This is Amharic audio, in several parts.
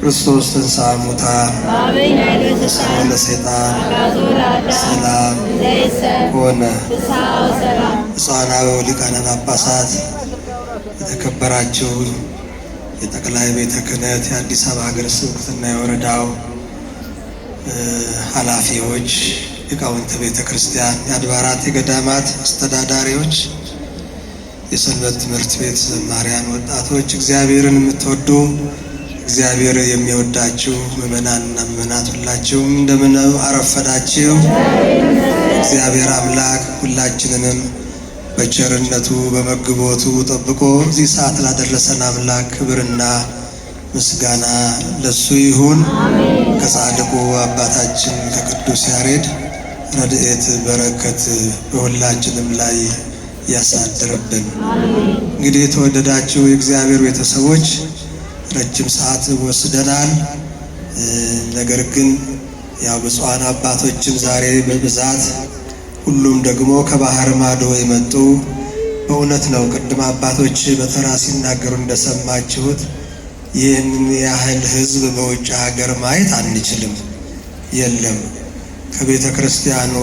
ክርስቶስ ተንሥአ እሙታን ወሰላም ለሰይጣን ሰላም ሆነ። ብፁዓን አበው ሊቃነ ጳጳሳት፣ የተከበራችሁ የጠቅላይ ቤተ ክህነት የአዲስ አበባ ሀገረ ስብከትና የወረዳው ኃላፊዎች፣ ሊቃውንተ ቤተ ክርስቲያን፣ የአድባራት የገዳማት አስተዳዳሪዎች፣ የሰንበት ትምህርት ቤት ዘማሪያን፣ ወጣቶች፣ እግዚአብሔርን የምትወዱ እግዚአብሔር የሚወዳችሁ ምእመናንና ምእመናት ሁላችሁም እንደምን አረፈዳችሁ? እግዚአብሔር አምላክ ሁላችንንም በቸርነቱ በመግቦቱ ጠብቆ እዚህ ሰዓት ላደረሰን አምላክ ክብርና ምስጋና ለሱ ይሁን። ከጻድቁ አባታችን ከቅዱስ ያሬድ ረድኤት በረከት በሁላችንም ላይ ያሳድርብን። እንግዲህ የተወደዳችሁ የእግዚአብሔር ቤተሰቦች ረጅም ሰዓት ወስደናል። ነገር ግን ያው ብፁዓን አባቶችም ዛሬ በብዛት ሁሉም ደግሞ ከባህር ማዶ የመጡ በእውነት ነው። ቅድም አባቶች በተራ ሲናገሩ እንደሰማችሁት ይህን ያህል ሕዝብ በውጭ ሀገር ማየት አንችልም። የለም ከቤተ ክርስቲያኑ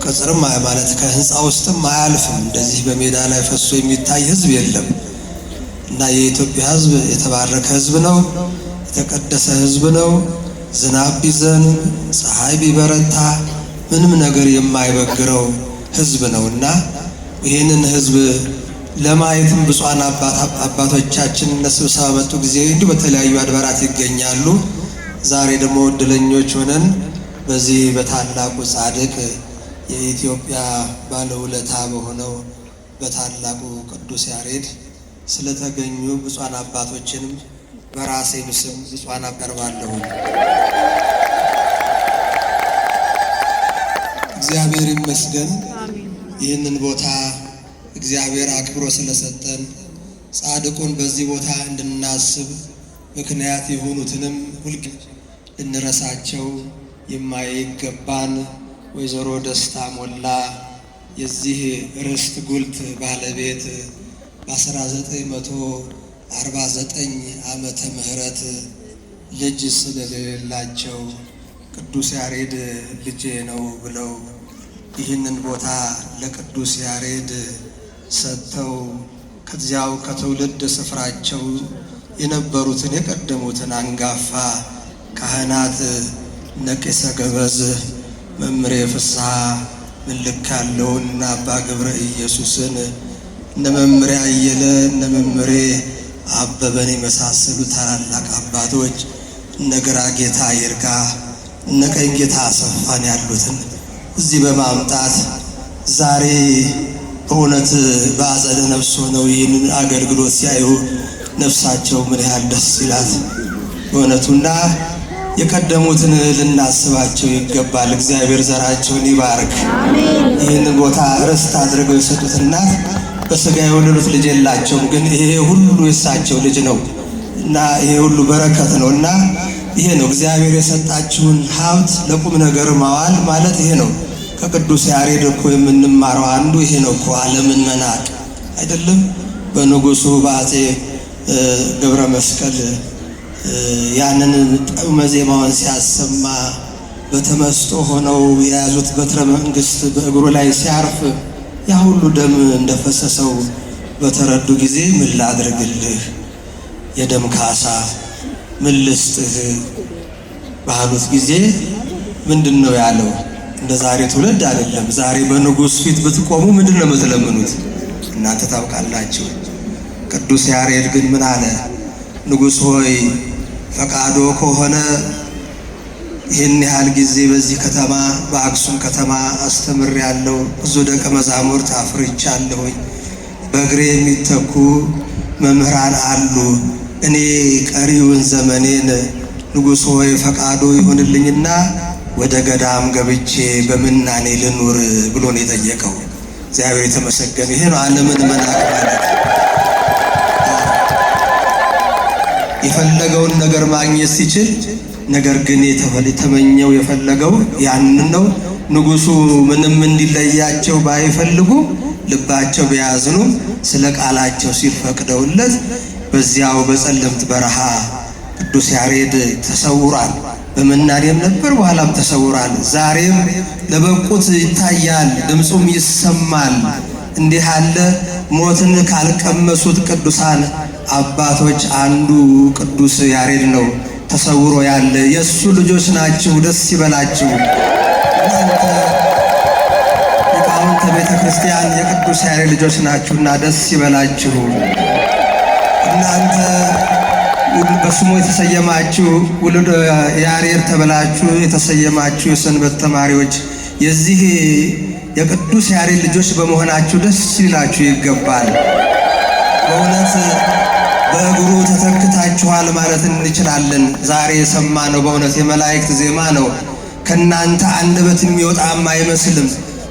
ቅጽርም ማለት ከህንፃ ውስጥም አያልፍም። እንደዚህ በሜዳ ላይ ፈሶ የሚታይ ሕዝብ የለም እና የኢትዮጵያ ሕዝብ የተባረከ ሕዝብ ነው። የተቀደሰ ሕዝብ ነው። ዝናብ ቢዘንብ ፀሐይ ቢበረታ ምንም ነገር የማይበግረው ሕዝብ ነው እና ይህንን ሕዝብ ለማየትም ብፁዓን አባቶቻችን ለስብሰባ መጡ ጊዜ እንዲሁ በተለያዩ አድባራት ይገኛሉ። ዛሬ ደግሞ እድለኞች ሆነን በዚህ በታላቁ ጻድቅ የኢትዮጵያ ባለውለታ በሆነው በታላቁ ቅዱስ ያሬድ ስለተገኙ ብፁዓን አባቶችንም በራሴ ስም ብፁዓን አቀርባለሁ። እግዚአብሔር ይመስገን። ይህንን ቦታ እግዚአብሔር አክብሮ ስለሰጠን ጻድቁን በዚህ ቦታ እንድናስብ ምክንያት የሆኑትንም ሁልጊዜ ልንረሳቸው የማይገባን ወይዘሮ ደስታ ሞላ የዚህ ርስት ጉልት ባለቤት በ1949 ዓመተ ምህረት ልጅ ስለሌላቸው ቅዱስ ያሬድ ልጄ ነው ብለው ይህንን ቦታ ለቅዱስ ያሬድ ሰጥተው ከዚያው ከትውልድ ስፍራቸው የነበሩትን የቀደሙትን አንጋፋ ካህናት እነ ቄሰ ገበዝ መምሬ ፍስሐ ምልክ ያለውን አባ ገብረ ኢየሱስን እነ መምሬ አየለ እነ መምሬ አበበን የመሳሰሉ ታላላቅ አባቶች እነ ግራ ጌታ ይርጋ እነ ቀኝ ጌታ አሰፋን ያሉትን እዚህ በማምጣት ዛሬ በእውነት በአጸደ ነፍስ ሆነው ይህንን አገልግሎት ሲያዩ ነፍሳቸው ምን ያህል ደስ ይላት በእውነቱና የቀደሙትን ልናስባቸው ይገባል። እግዚአብሔር ዘራቸውን ይባርክ። ይህንን ቦታ ርስት አድርገው የሰጡት እናት በስጋ የወለዱት ልጅ የላቸውም፣ ግን ይሄ ሁሉ የሳቸው ልጅ ነው እና ይሄ ሁሉ በረከት ነው እና ይሄ ነው እግዚአብሔር የሰጣችሁን ሀብት ለቁም ነገር ማዋል ማለት ይሄ ነው። ከቅዱስ ያሬድ እኮ የምንማረው አንዱ ይሄ ነው እኮ ዓለምን መናቅ አይደለም። በንጉሱ በአፄ ገብረ መስቀል ያንን ጣዕመ ዜማውን ሲያሰማ በተመስጦ ሆነው የያዙት በትረ መንግስት በእግሩ ላይ ሲያርፍ ያ ሁሉ ደም እንደፈሰሰው በተረዱ ጊዜ ምን ላድርግልህ የደም ካሳ ምን ልስጥህ ባሉት ጊዜ ምንድን ነው ያለው? እንደ ዛሬ ትውልድ አይደለም። ዛሬ በንጉሥ ፊት ብትቆሙ ምንድን ነው የምትለምኑት? እናንተ ታውቃላችሁ። ቅዱስ ያሬድ ግን ምን አለ? ንጉሥ ሆይ ፈቃዶ ከሆነ ይህን ያህል ጊዜ በዚህ ከተማ በአክሱም ከተማ አስተምሬያለሁ። ብዙ ደቀ መዛሙርት አፍርቻለሁኝ። በእግሬ የሚተኩ መምህራን አሉ። እኔ ቀሪውን ዘመኔን ንጉሥ ሆይ ፈቃዶ ይሁንልኝና ወደ ገዳም ገብቼ በምናኔ ልኑር ብሎ ነው የጠየቀው። እግዚአብሔር የተመሰገነ። ይሄ ነው ዓለምን መናቅ ማለት። የፈለገውን ነገር ማግኘት ሲችል ነገር ግን የተመኘው የፈለገው ያንን ነው። ንጉሱ ምንም እንዲለያቸው ባይፈልጉ ልባቸው ቢያዝኑ ስለ ቃላቸው ሲፈቅደውለት በዚያው በጸለምት በረሃ ቅዱስ ያሬድ ተሰውሯል። በመናኔም ነበር፣ በኋላም ተሰውሯል። ዛሬም ለበቁት ይታያል፣ ድምፁም ይሰማል። እንዲህ ያለ ሞትን ካልቀመሱት ቅዱሳን አባቶች አንዱ ቅዱስ ያሬድ ነው። ተሰውሮ ያለ የእሱ ልጆች ናችሁ፣ ደስ ይበላችሁ። እናንተ ሊቃውንተ ቤተ ክርስቲያን የቅዱስ ያሬድ ልጆች ናችሁና ደስ ይበላችሁ። እናንተ በስሙ የተሰየማችሁ ውሉደ ያሬድ ተብላችሁ የተሰየማችሁ የሰንበት ተማሪዎች የዚህ የቅዱስ ያሬድ ልጆች በመሆናችሁ ደስ ሊላችሁ ይገባል። በእውነት በእግሩ ተተክታችኋል ማለት እንችላለን። ዛሬ የሰማነው በእውነት የመላእክት ዜማ ነው። ከእናንተ አንደበት የሚወጣም አይመስልም።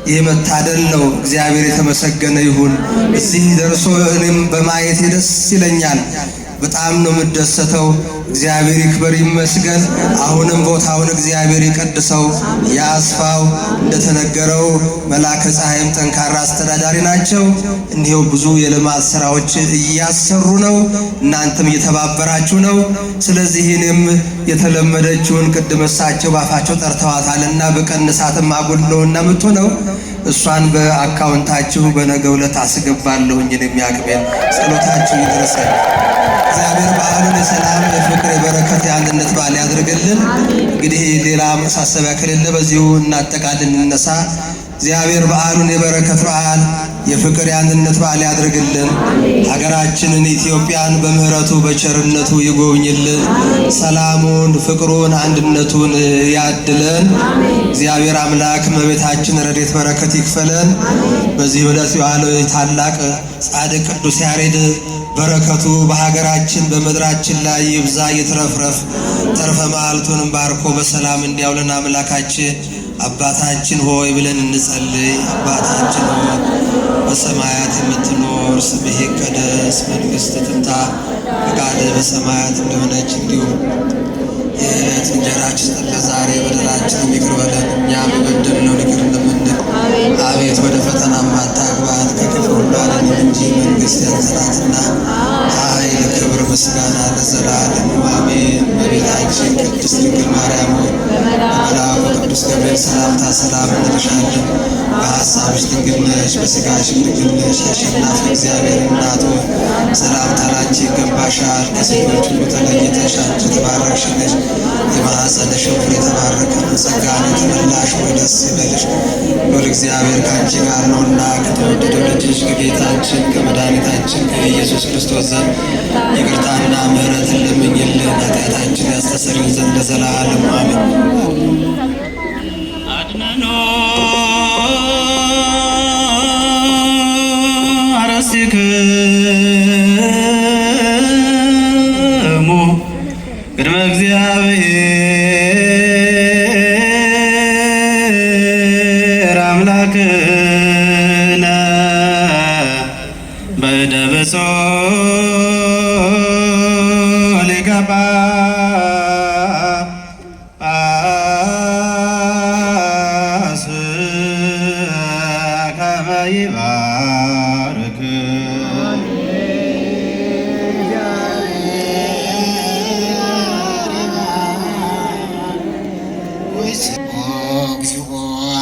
ይህ መታደል ነው። እግዚአብሔር የተመሰገነ ይሁን። እዚህ ደርሶ እኔም በማየቴ ደስ ይለኛል። በጣም ነው የምደሰተው። እግዚአብሔር ይክበር ይመስገን። አሁንም ቦታውን እግዚአብሔር ይቀድሰው ያስፋው። እንደተነገረው መላከ ፀሐይም ጠንካራ አስተዳዳሪ ናቸው። እንዲሁ ብዙ የልማት ስራዎች እያሰሩ ነው። እናንተም እየተባበራችሁ ነው። ስለዚህ እኔም የተለመደችውን ቅድም እሳቸው ባፋቸው ጠርተዋታልና በቀንሳትም አጉልነውና የምትሆነው እሷን በአካውንታችሁ በነገው ዕለት አስገባለሁኝ። የሚያቅቤን ጸሎታችሁ ይድረሰን። እግዚአብሔር በዓሉን የሰላም የፍቅር የበረከት የአንድነት በዓል ያድርግልን። እንግዲህ ሌላ መሳሰቢያ ከሌለ በዚሁ እናጠቃልን እንነሳ። እግዚአብሔር በዓሉን የበረከት በዓል የፍቅር የአንድነት በዓል ያድርግልን። ሀገራችንን ኢትዮጵያን በምሕረቱ በቸርነቱ ይጎብኝልን። ሰላሙን፣ ፍቅሩን፣ አንድነቱን ያድለን። እግዚአብሔር አምላክ እመቤታችን ረድኤት በረከት ይክፈለን። በዚህ ዕለት የዋለው ታላቅ ጻድቅ ቅዱስ ያሬድ በረከቱ በሀገራችን በምድራችን ላይ ይብዛ ይትረፍረፍ። ተርፈ መዓልቱንም ባርኮ በሰላም እንዲያውለን አምላካችን አባታችን ሆይ ብለን እንጸልይ። አባታችን ሆይ በሰማያት የምትኖር ስምህ ይቀደስ፣ መንግሥትህ ትምጣ፣ ፈቃድህ በሰማያት እንደሆነች እንዲሁም የዕለት እንጀራችንን ስጠን ዛሬ፣ በደላችንን ይቅር በለን እኛም የበደልነውን ይቅር እንደምንል፣ አቤት ወደ ፈተናም አታግባን ከክፉ ሁሉ አድነን እንጂ መንግሥት ያንተ ናትና ኃይል፣ ክብር፣ ምስጋና ለዘላለሙ አሜን። እመቤታችን ቅድስት ድንግል ማርያም ሆይ በመልአኩ ቅዱስ ገብርኤል ሰላምታ ሰላም እንልሻለን። በሐሳብሽ ድንግል ነሽ፣ በሥጋሽም ድንግል ነሽ። አሸናፊ እግዚአብሔር እናት ሆይ ሰላምታ ላንቺ ይገባሻል። ከሴቶች ሁሉ ተለይተሽ አንቺ የተባረክሽ ነሽ፣ የማኅፀንሽ ፍሬ የተባረከ ነው። ጸጋን የተመላሽ ሆይ ደስ ይበልሽ፣ ሎል እግዚአብሔር ከአንቺ ጋር ነውና ከተወደደው ልጅሽ ከጌታችን ከመድኃኒታችን ከኢየሱስ ክርስቶስ ዘንድ ይቅርታና ምሕረትን ለምኝልን ኃጢአታችን ያስተሰርይ ዘንድ ለዘላለሙ አሜን። አድነኖ አረሲክሙ ቅድመ እግዚአብሔር አምላክነ በእደ ብፁዕ ሊቀ ጳጳስ ከመ ይባርክ እግዚኦ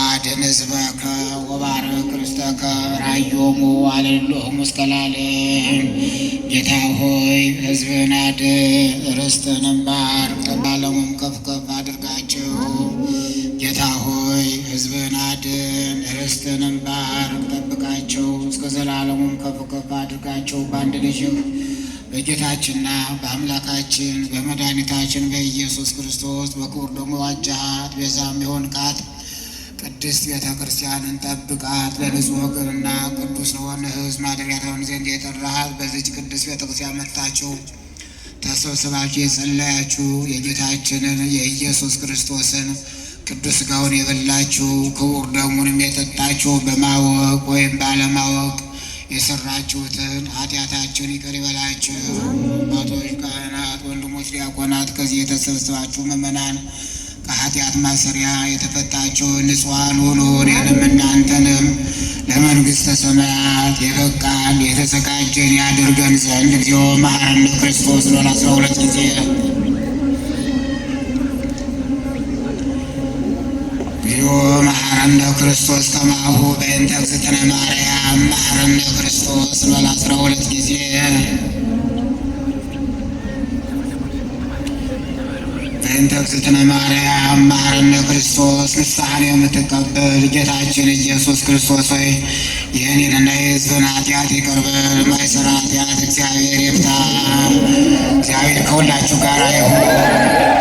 አድኅን ሕዝበከ ወባርክ ርስተከ ራዮሙ አለሎሙ እስከ ለዓለም። ጌታ ሆይ ሕዝብህን አድን፣ ርስትህንም ባርክ፣ ለዓለሙም ከፍ ከፍ አድርጋቸው። ጌታ ሆይ ሕዝብህን አድን፣ ርስትህንም ባርክ፣ ጠብቃቸው፣ እስከ ዘላለሙም ከፍ ከፍ አድርጋቸው። በአንድ ልጅህ በጌታችንና በአምላካችን በመድኃኒታችን በኢየሱስ ክርስቶስ በክቡር ደሙ ዋጃሃት፣ ቤዛም የሆንካት ቅድስት ቤተ ክርስቲያንን ጠብቃት። ለንጹሕ እግርና ቅዱስ ለሆነ ሕዝብ ማደሪያ ትሆን ዘንድ የጠራሃት በዚች ቅድስት ቤተ ክርስቲያን መጥታችሁ ተሰብስባችሁ የጸለያችሁ የጌታችንን የኢየሱስ ክርስቶስን ቅዱስ ሥጋውን የበላችሁ ክቡር ደሙንም የጠጣችሁ በማወቅ ወይም ባለማወቅ የሰራችሁትን ኃጢአታችሁን ይቅር ይበላችሁ። አባቶች፣ ካህናት፣ ወንድሞች፣ ዲያቆናት ከዚህ የተሰበሰባችሁ ምእመናን ከኃጢአት ማሰሪያ የተፈታችሁ ንጹሐን ሁኑ። እኔንም እናንተንም ለመንግሥተ ሰማያት የበቃን የተዘጋጀን ያደርገን ዘንድ እግዚኦ መሐረነ ክርስቶስ ሎን 12 ጊዜ እግዚኦ መሐረነ ክርስቶስ ከማሁ በእንተ እግዝእትነ ማርያም መሐረነ ክርስቶስ በል 12 ጊዜ። በእንተ እግዝእትነ ማርያም መሐረነ ክርስቶስ ንስሐን የምትቀበል ጌታችን ኢየሱስ ክርስቶስ ሆይ የእኔንና የሕዝብን ኃጢአት ይቅር በል። ማይሰራ ኃጢአት እግዚአብሔር ይፍታ። እግዚአብሔር ከሁላችሁ ጋር ይሁን።